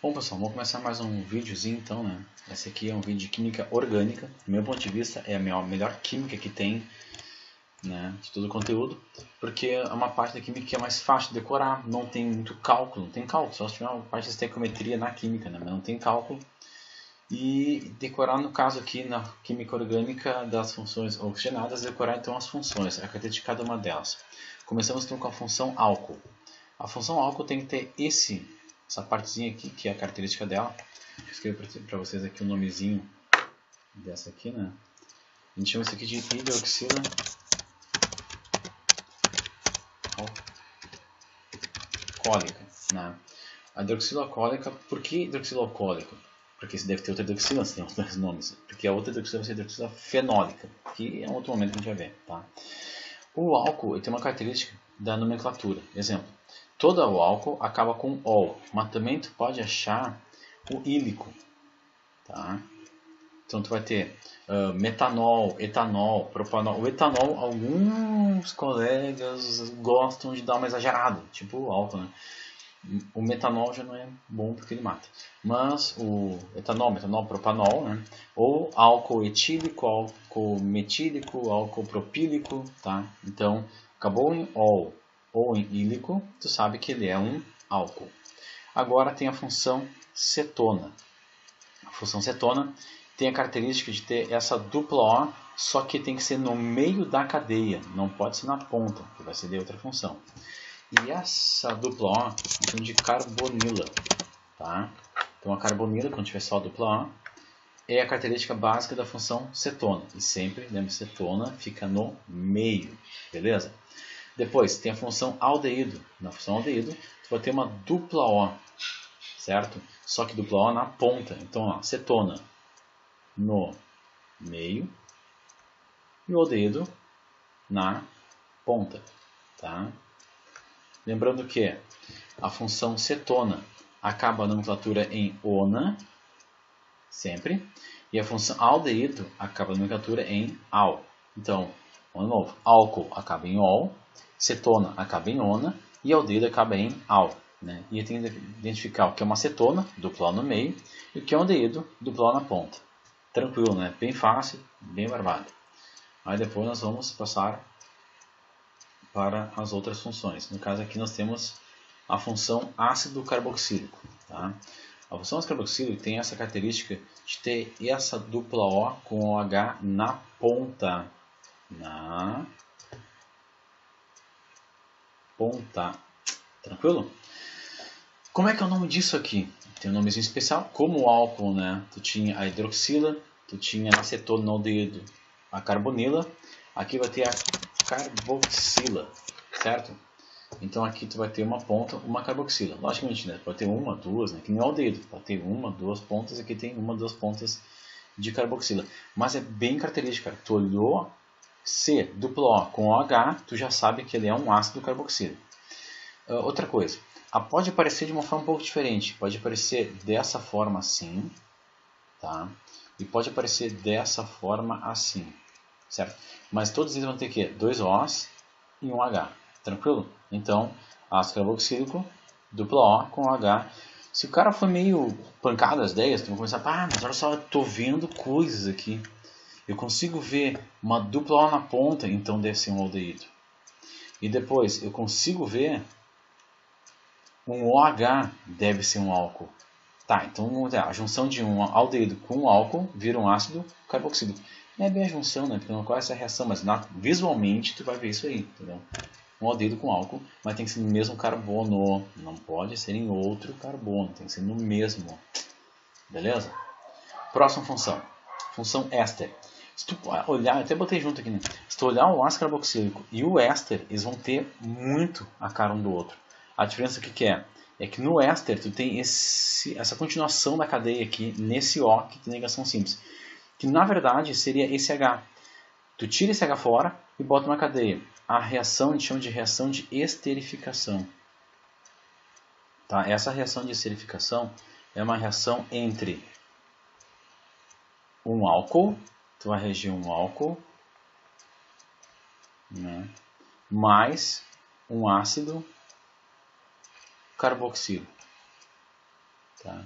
Bom pessoal, vamos começar mais um videozinho então, né? Esse aqui é um vídeo de química orgânica. Do meu ponto de vista é a melhor química que tem, né, de todo o conteúdo, porque é uma parte da química que é mais fácil de decorar, não tem muito cálculo, não tem cálculo, só se tiver uma parte de estequiometria na química, né? Mas não tem cálculo. E decorar no caso aqui na química orgânica das funções oxigenadas, decorar então as funções, a característica de cada uma delas. Começamos então com a função álcool. A função álcool tem que ter essa partezinha aqui, que é a característica dela. Vou escrever para vocês aqui o nomezinho dessa aqui, né? A gente chama isso aqui de hidroxila alcoólica, né? A hidroxila alcoólica, por que hidroxila alcoólica? Porque você deve ter outra hidroxila, se tem outros nomes. Porque a outra hidroxila vai ser a hidroxila fenólica, que é um outro momento que a gente vai ver, tá? O álcool tem uma característica da nomenclatura. Exemplo, todo o álcool acaba com ol, mas também tu pode achar o ílico, tá? Então tu vai ter metanol, etanol, propanol. O etanol, alguns colegas gostam de dar uma exagerada, tipo o álcool, né? O metanol já não é bom porque ele mata. Mas o etanol, metanol, propanol, né? Ou álcool etílico, álcool metílico, álcool propílico, tá? Então, acabou em ol ou em ílico, tu sabe que ele é um álcool. Agora tem a função cetona. A função cetona tem a característica de ter essa dupla O, só que tem que ser no meio da cadeia, não pode ser na ponta, que vai ser de outra função. E essa dupla O é chama de carbonila, tá? Então a carbonila, quando tiver só a dupla O, é a característica básica da função cetona. E sempre, lembra, cetona fica no meio, beleza? Depois tem a função aldeído. Na função aldeído, tu vai ter uma dupla O, certo? Só que dupla O na ponta. Então, ó, cetona no meio e o aldeído na ponta, tá? Lembrando que a função cetona acaba a nomenclatura em ona, sempre, e a função aldeído acaba a nomenclatura em al. Então, de novo, álcool acaba em ol, cetona acaba em ona e aldeído acaba em al. Né? E eu tenho que identificar o que é uma cetona, dupla O no meio, e o que é um aldeído, dupla O na ponta. Tranquilo, né? Bem fácil, bem barbado. Aí depois nós vamos passar para as outras funções. No caso aqui nós temos a função ácido carboxílico. Tá? A função ácido carboxílico tem essa característica de ter essa dupla O com OH na ponta. Na ponta. Tranquilo? Como é que é o nome disso aqui? Tem um nomezinho especial. Como o álcool, né? Tu tinha a hidroxila, tu tinha a acetona no dedo, a carbonila. Aqui vai ter a carboxila, certo? Então aqui tu vai ter uma ponta, uma carboxila. Logicamente, né? Pode ter uma, duas, né? Que nem é o dedo. Pode ter uma, duas pontas. Aqui tem uma, duas pontas de carboxila. Mas é bem característico, cara. Tu olhou C, duplo O com OH, tu já sabe que ele é um ácido carboxílico. Outra coisa. Pode aparecer de uma forma um pouco diferente. Pode aparecer dessa forma assim, tá? E pode aparecer dessa forma assim, certo? Mas todos eles vão ter que dois O's e um H, tranquilo? Então, ácido carboxílico, dupla O com H. Se o cara for meio pancado as ideias, tu vai começar, mas olha só, eu tô vendo coisas aqui. Eu consigo ver uma dupla O na ponta, então deve ser um aldeído. E depois, eu consigo ver um OH, deve ser um álcool. Tá, então a junção de um aldeído com um álcool vira um ácido carboxílico. Não é bem a junção, né? Porque não conhece a reação, mas visualmente tu vai ver isso aí, entendeu? Um aldeído com álcool, mas tem que ser no mesmo carbono. Não pode ser em outro carbono, tem que ser no mesmo. Beleza? Próxima função. Função éster. Se tu olhar, eu até botei junto aqui, né? Se tu olhar o ácido carboxílico e o éster, eles vão ter muito a cara um do outro. A diferença que é? É que no éster tu tem essa continuação da cadeia aqui, nesse O que tem ligação simples. Que na verdade seria esse H. Tu tira esse H fora e bota uma cadeia. A reação a gente chama de reação de esterificação. Tá? Essa reação de esterificação é uma reação entre um álcool, tu vai reagir um álcool, né, mais um ácido carboxílico. Tá?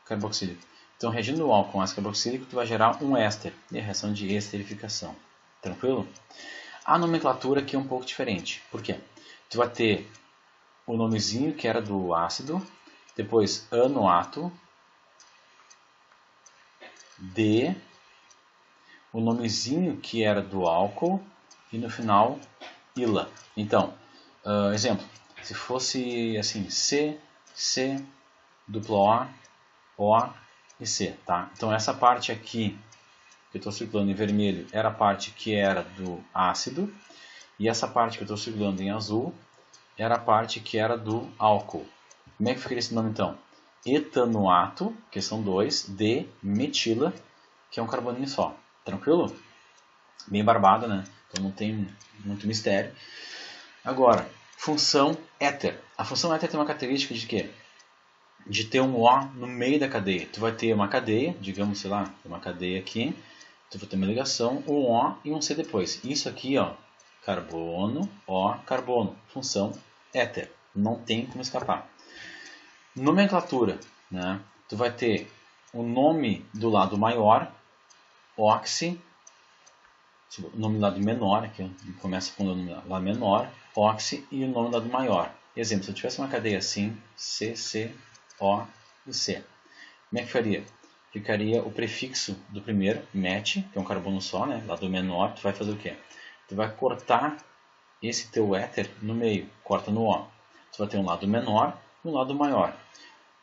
Carboxílico. Então, reagindo o álcool com ácido carboxílico, tu vai gerar um éster, e a reação de esterificação. Tranquilo? A nomenclatura aqui é um pouco diferente. Por quê? Tu vai ter o nomezinho que era do ácido, depois anoato, D, o nomezinho que era do álcool, e no final, ila. Então, exemplo, se fosse assim, C, duplo O e C, tá? Então essa parte aqui que eu estou circulando em vermelho era a parte que era do ácido, e essa parte que eu estou circulando em azul era a parte que era do álcool. Como é que ficaria esse nome então? Etanoato, que são dois, de metila, que é um carboninho só. Tranquilo? Bem barbada, né? Então não tem muito mistério. Agora, função éter. A função éter tem uma característica de quê? De ter um O no meio da cadeia. Tu vai ter uma cadeia, digamos, sei lá, uma cadeia aqui. Tu vai ter uma ligação, um O e um C depois. Isso aqui, ó, carbono, O, carbono. Função éter. Não tem como escapar. Nomenclatura, né? Tu vai ter o nome do lado maior, oxi, o nome do lado menor, que começa com o nome do lado menor, oxi, e o nome do lado maior. Exemplo, se eu tivesse uma cadeia assim, C, C, O e C. Como é que faria? Ficaria o prefixo do primeiro, met, que é um carbono só, né? Lado menor, tu vai fazer o quê? Tu vai cortar esse teu éter no meio, corta no O. Tu vai ter um lado menor e um lado maior.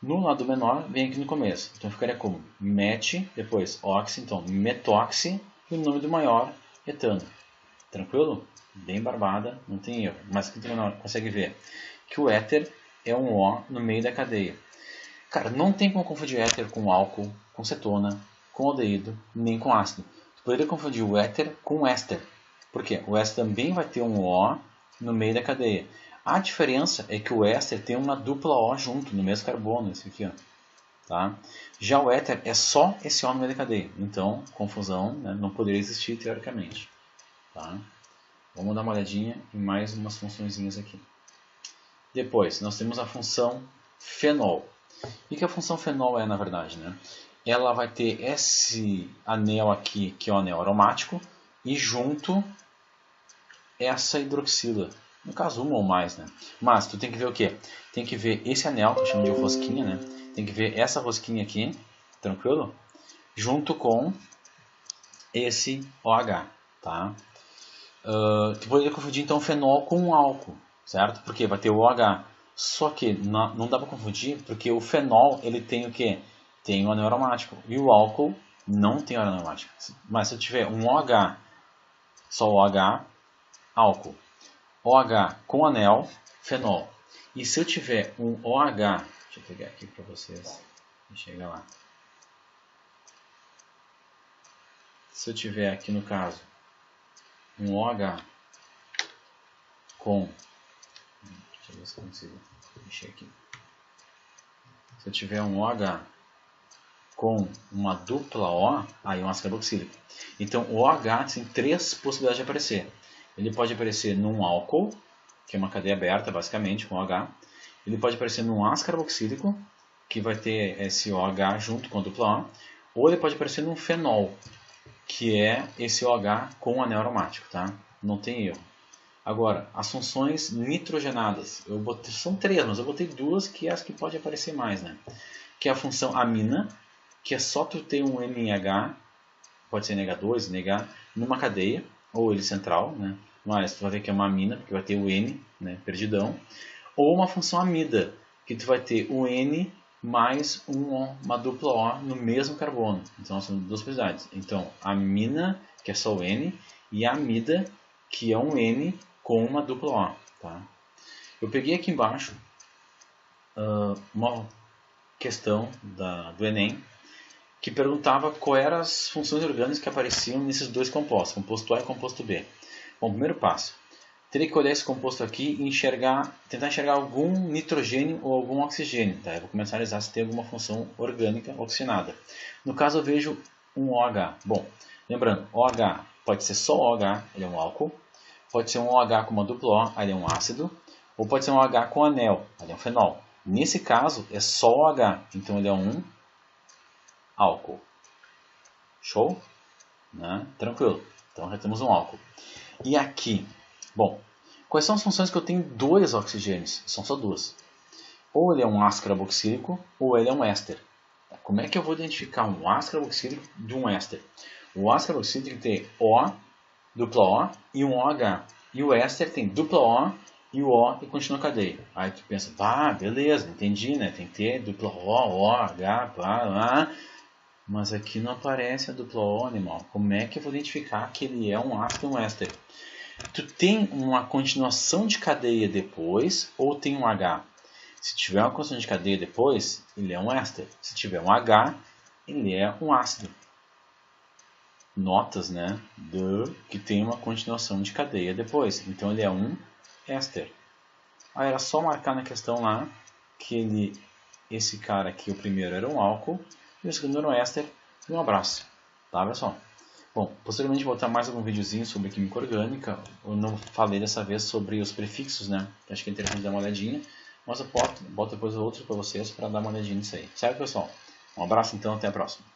No lado menor, vem aqui no começo. Então ficaria como met, depois oxi, então metoxi, e o nome do maior, etano. Tranquilo? Bem barbada, não tem erro. Mas aqui tu consegue ver que o éter é um O no meio da cadeia. Cara, não tem como confundir éter com álcool, com cetona, com aldeído, nem com ácido. Tu poderia confundir o éter com o éster. Por quê? O éster também vai ter um O no meio da cadeia. A diferença é que o éster tem uma dupla O junto, no mesmo carbono, esse aqui, ó. Tá? Já o éter é só esse O no meio da cadeia. Então, confusão, né, não poderia existir teoricamente. Tá? Vamos dar uma olhadinha em mais umas funçõezinhas aqui. Depois, nós temos a função fenol. O que a função fenol é, na verdade? Né? Ela vai ter esse anel aqui, que é o anel aromático, e junto essa hidroxila. No caso, uma ou mais, né? Mas tu tem que ver o quê? Tem que ver esse anel, que eu chamo de rosquinha, né? Tem que ver essa rosquinha aqui, tranquilo? Junto com esse OH, tá? Tu poderia confundir então fenol com um álcool, certo? Porque vai ter o OH. Só que não dá para confundir, porque o fenol ele tem o quê? Tem o anel aromático. E o álcool não tem o anel aromático. Mas se eu tiver um OH, só OH, álcool. OH com anel, fenol. E se eu tiver um OH, deixa eu pegar aqui para vocês enxergar lá. Se eu tiver aqui no caso um OH com, deixa eu ver se eu consigo mexer aqui. Se eu tiver um OH com uma dupla O, aí é um ácido carboxílico. Então o OH tem três possibilidades de aparecer. Ele pode aparecer num álcool, que é uma cadeia aberta, basicamente, com OH. Ele pode aparecer num ácido carboxílico, que vai ter esse OH junto com a dupla O. Ou ele pode aparecer num fenol, que é esse OH com anel aromático, tá? Não tem erro. Agora, as funções nitrogenadas. São três, mas eu botei duas, que é as que pode aparecer mais, né? Que é a função amina, que é só tu ter um NH, pode ser NH2, NH, numa cadeia, ou ele central, né? Mas tu vai ver que é uma amina, porque vai ter o N, né, perdidão. Ou uma função amida, que tu vai ter o N mais uma dupla O no mesmo carbono. Então são duas possibilidades. Então, amina, que é só o N, e amida, que é um N com uma dupla O. Tá? Eu peguei aqui embaixo uma questão do Enem, que perguntava quais eram as funções orgânicas que apareciam nesses dois compostos, composto A e composto B. Bom, primeiro passo, teria que olhar esse composto aqui e tentar enxergar algum nitrogênio ou algum oxigênio. Tá? Eu vou começar a analisar se tem alguma função orgânica oxigenada. No caso, eu vejo um OH. Bom, lembrando, OH pode ser só OH, ele é um álcool. Pode ser um OH com uma dupla O, ele é um ácido. Ou pode ser um OH com anel, ele é um fenol. Nesse caso, é só o H, então ele é um álcool. Show? Né? Tranquilo. Então já temos um álcool. E aqui, bom, quais são as funções que eu tenho dois oxigênios? São só duas. Ou ele é um ácido carboxílico, ou ele é um éster. Como é que eu vou identificar um ácido carboxílico de um éster? O ácido carboxílico tem O, dupla O e um OH. E o éster tem dupla O e o O e continua a cadeia. Aí tu pensa, beleza, entendi, né? Tem que ter dupla O, OH, mas aqui não aparece a dupla O, animal. Como é que eu vou identificar que ele é um ácido e um éster? Tu tem uma continuação de cadeia depois ou tem um H? Se tiver uma continuação de cadeia depois, ele é um éster. Se tiver um H, ele é um ácido. Notas, né? Que tem uma continuação de cadeia depois. Então ele é um éster. Aí era só marcar na questão lá que esse cara aqui, o primeiro, era um álcool e o segundo era um éster. E um abraço. Tá, pessoal? Bom, posteriormente vou botar mais algum videozinho sobre química orgânica. Eu não falei dessa vez sobre os prefixos, né? Acho que é interessante dar uma olhadinha. Mas eu boto depois outro para vocês para dar uma olhadinha nisso aí. Certo, pessoal? Um abraço então, até a próxima.